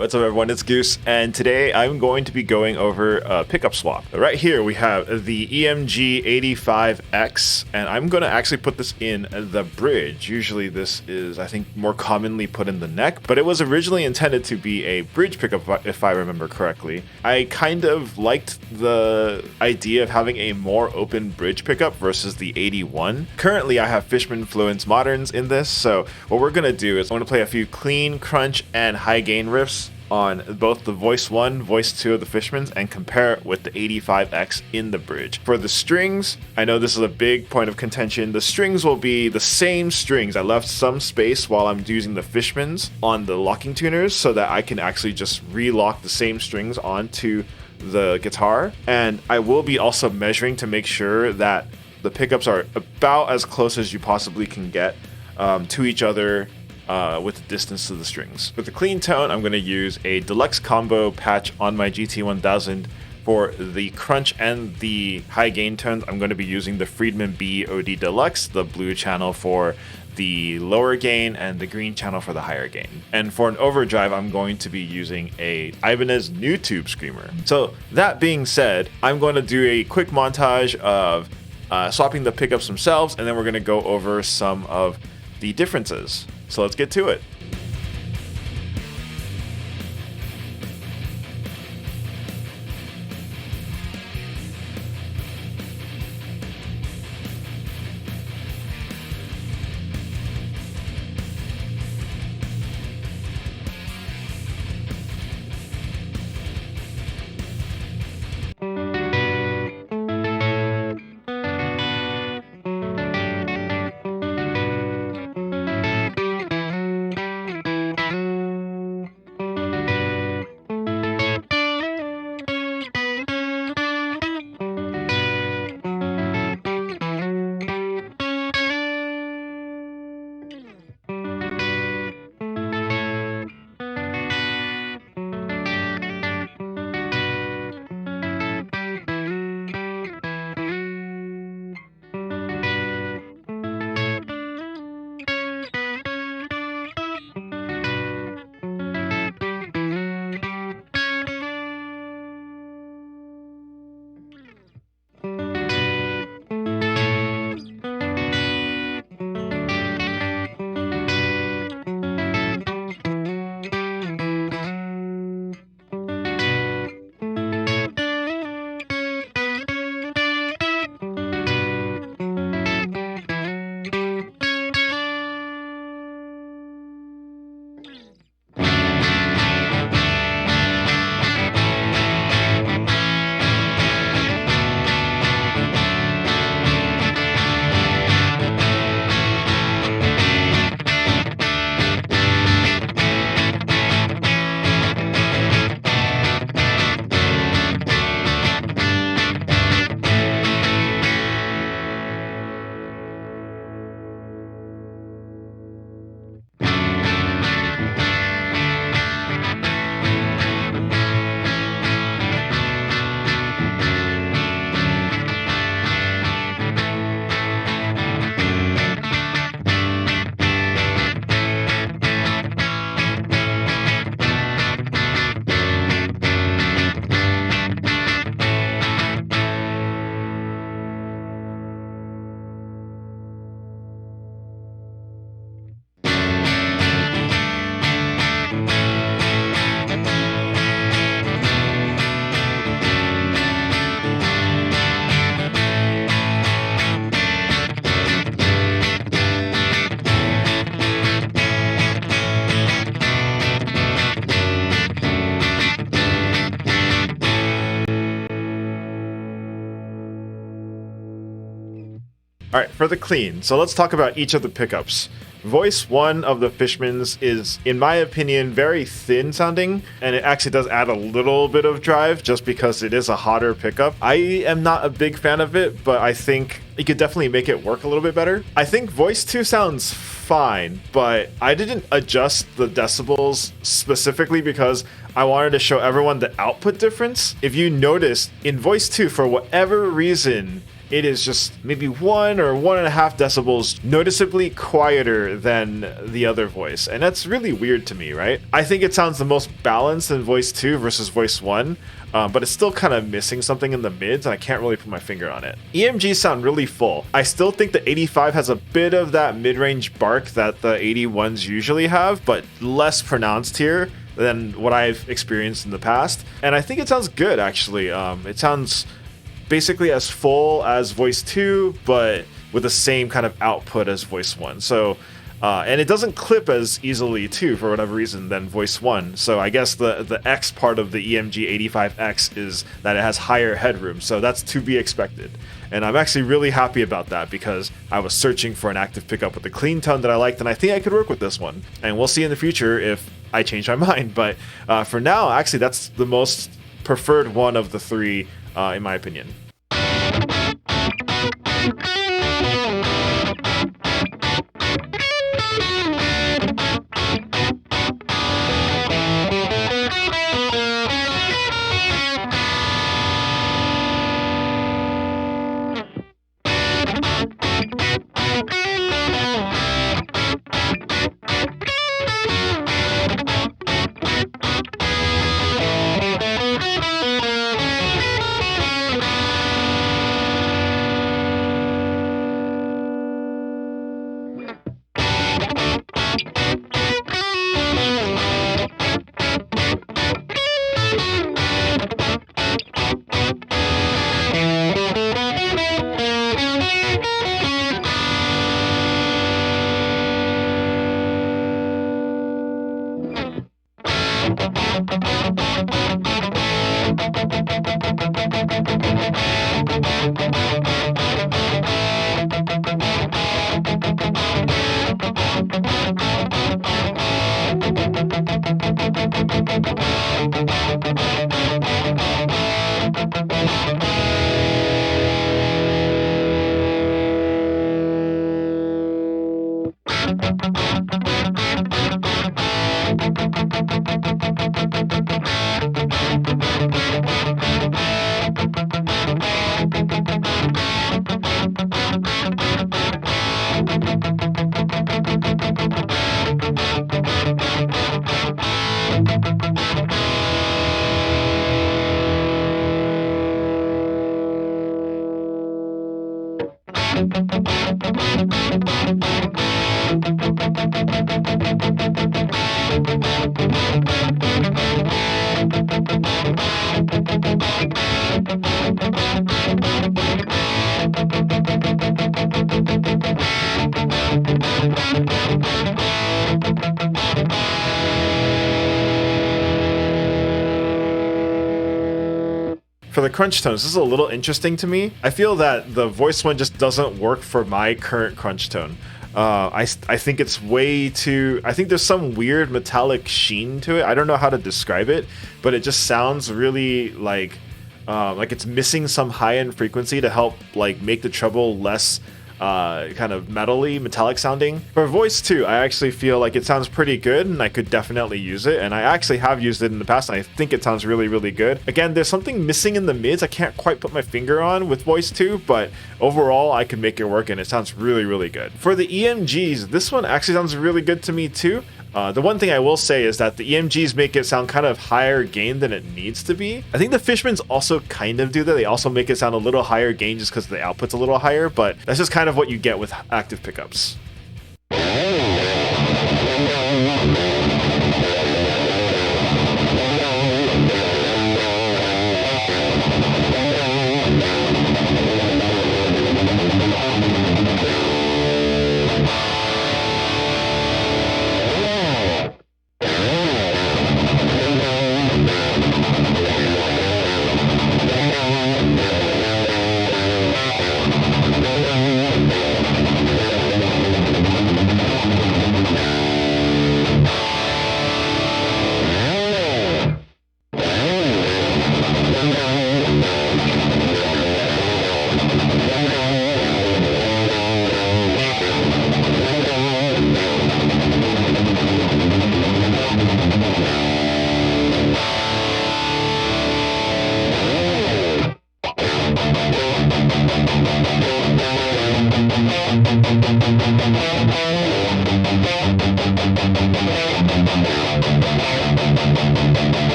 What's up everyone, it's Goose, and today I'm going to be going over a pickup swap. Right here we have the EMG 85X, and I'm going to actually put this in the bridge. Usually this is, I think, more commonly put in the neck, but it was originally intended to be a bridge pickup if I remember correctly. I kind of liked the idea of having a more open bridge pickup versus the 81. Currently I have Fishman Fluence Moderns in this, so what we're going to do is I'm going to play a few clean, crunch, and high gain riffs on both the Voice 1, Voice 2 of the Fishmans and compare it with the 85X in the bridge. For the strings, I know this is a big point of contention. The strings will be the same strings. I left some space while I'm using the Fishmans on the locking tuners so that I can actually just relock the same strings onto the guitar. And I will be also measuring to make sure that the pickups are about as close as you possibly can get to each other with the distance to the strings. For the clean tone, I'm going to use a Deluxe combo patch on my GT1000. For the crunch and the high gain tones, I'm going to be using the Friedman BOD Deluxe, the blue channel for the lower gain and the green channel for the higher gain. And for an overdrive, I'm going to be using a Ibanez NuTube screamer. So that being said, I'm going to do a quick montage of swapping the pickups themselves, and then we're going to go over some of the differences. So let's get to it. Alright, for the clean, so let's talk about each of the pickups. Voice 1 of the Fishmans is, in my opinion, very thin sounding, and it actually does add a little bit of drive just because it is a hotter pickup. I am not a big fan of it, but I think you could definitely make it work a little bit better. I think Voice 2 sounds fine, but I didn't adjust the decibels specifically because I wanted to show everyone the output difference. If you noticed, in Voice 2, for whatever reason, it is just maybe 1 or 1.5 decibels noticeably quieter than the other voice. And that's really weird to me, right? I think it sounds the most balanced in voice 2 versus voice 1. But it's still kind of missing something in the mids, and I can't really put my finger on it. EMGs sound really full. I still think the 85 has a bit of that mid-range bark that the 81s usually have, but less pronounced here than what I've experienced in the past. And I think it sounds good, actually. It sounds basically as full as voice 2, but with the same kind of output as voice 1. So and it doesn't clip as easily too, for whatever reason, than voice 1. So I guess the X part of the EMG 85X is that it has higher headroom. So that's to be expected. And I'm actually really happy about that because I was searching for an active pickup with a clean tone that I liked, and I think I could work with this one. And we'll see in the future if I change my mind. But for now, actually, that's the most preferred one of the three, in my opinion. For the crunch tones, this is a little interesting to me. I feel that the voice one just doesn't work for my current crunch tone. I think it's way too... I think there's some weird metallic sheen to it. I don't know how to describe it, but it just sounds really like it's missing some high-end frequency to help like make the treble less kind of metallic sounding. For voice 2, I actually feel like it sounds pretty good and I could definitely use it, and I actually have used it in the past and I think it sounds really, really good. Again, there's something missing in the mids I can't quite put my finger on with voice 2, but overall I can make it work and it sounds really, really good. For the EMGs, this one actually sounds really good to me too. The one thing I will say is that the EMGs make it sound kind of higher gain than it needs to be. I think the Fishmans also kind of do that. They also make it sound a little higher gain just because the output's a little higher, but that's just kind of what you get with active pickups.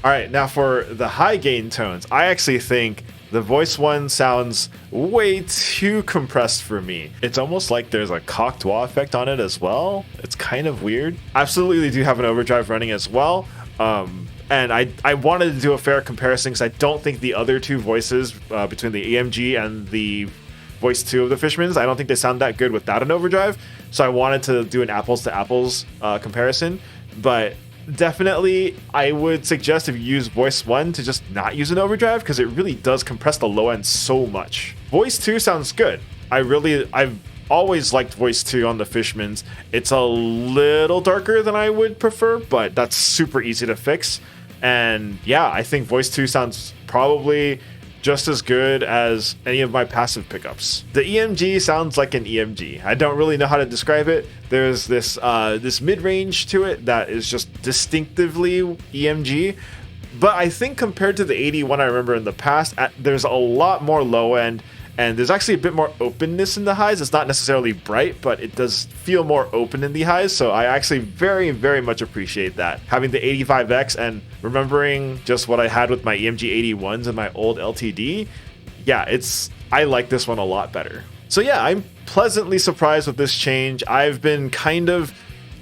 All right, now for the high gain tones, I actually think the voice one sounds way too compressed for me. It's almost like there's a cocked wah effect on it as well. It's kind of weird. Absolutely do have an overdrive running as well. And I wanted to do a fair comparison because I don't think the other two voices between the EMG and the voice 2 of the Fishmans, I don't think they sound that good without an overdrive. So I wanted to do an apples to apples comparison. But definitely, I would suggest if you use voice 1 to just not use an overdrive because it really does compress the low end so much. Voice 2 sounds good. I've always liked voice 2 on the Fishmans. It's a little darker than I would prefer, but that's super easy to fix. And yeah, I think voice 2 sounds probably just as good as any of my passive pickups. The EMG sounds like an EMG. I don't really know how to describe it. There's this mid-range to it that is just distinctively EMG. But I think compared to the 81 I remember in the past, there's a lot more low end, and there's actually a bit more openness in the highs. It's not necessarily bright, but it does feel more open in the highs. So I actually very, very much appreciate that. Having the 85X and remembering just what I had with my EMG 81s and my old LTD, yeah, I like this one a lot better. So yeah, I'm pleasantly surprised with this change. I've been kind of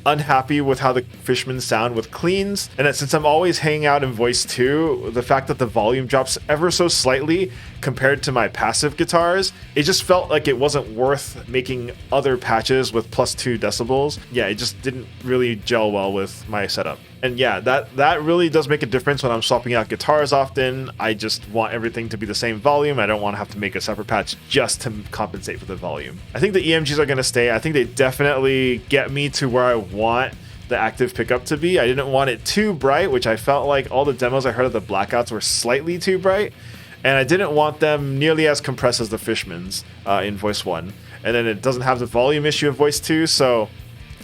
unhappy with how the Fishmans sound with cleans, and since I'm always hanging out in voice 2, the fact that the volume drops ever so slightly compared to my passive guitars, it just felt like it wasn't worth making other patches with +2 decibels. Yeah, it just didn't really gel well with my setup. And yeah, that really does make a difference when I'm swapping out guitars often. I just want everything to be the same volume. I don't want to have to make a separate patch just to compensate for the volume. I think the EMGs are going to stay. I think they definitely get me to where I want the active pickup to be. I didn't want it too bright, which I felt like all the demos I heard of the blackouts were slightly too bright. And I didn't want them nearly as compressed as the Fishmans in voice 1. And then it doesn't have the volume issue of voice 2, so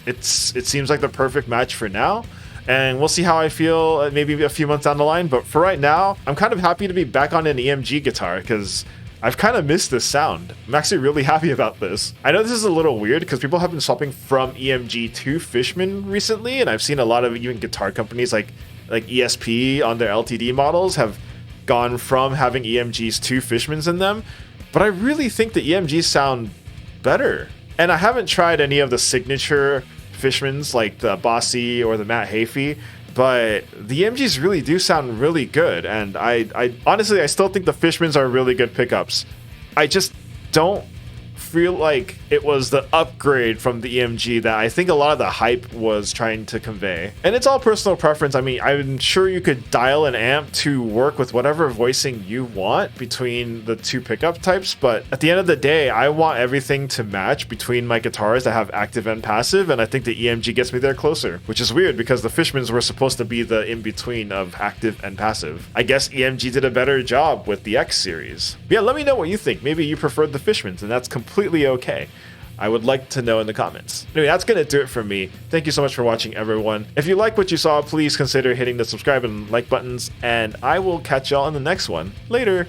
it seems like the perfect match for now. And we'll see how I feel maybe a few months down the line. But for right now, I'm kind of happy to be back on an EMG guitar because I've kind of missed this sound. I'm actually really happy about this. I know this is a little weird because people have been swapping from EMG to Fishman recently, and I've seen a lot of even guitar companies like ESP on their LTD models have gone from having EMGs to Fishmans in them. But I really think the EMGs sound better. And I haven't tried any of the signature Fishmans like the Bossy or the Matt Hafey, but the EMGs really do sound really good. And I honestly, I still think the Fishmans are really good pickups. I just don't feel like it was the upgrade from the EMG that I think a lot of the hype was trying to convey. And it's all personal preference. I mean, I'm sure you could dial an amp to work with whatever voicing you want between the two pickup types, but at the end of the day, I want everything to match between my guitars that have active and passive, and I think the EMG gets me there closer, which is weird because the Fishmans were supposed to be the in-between of active and passive. I guess EMG did a better job with the X series. But yeah, let me know what you think. Maybe you preferred the Fishmans, and that's completely okay. I would like to know in the comments. Anyway, that's going to do it for me. Thank you so much for watching, everyone. If you like what you saw, please consider hitting the subscribe and like buttons, and I will catch y'all in the next one. Later!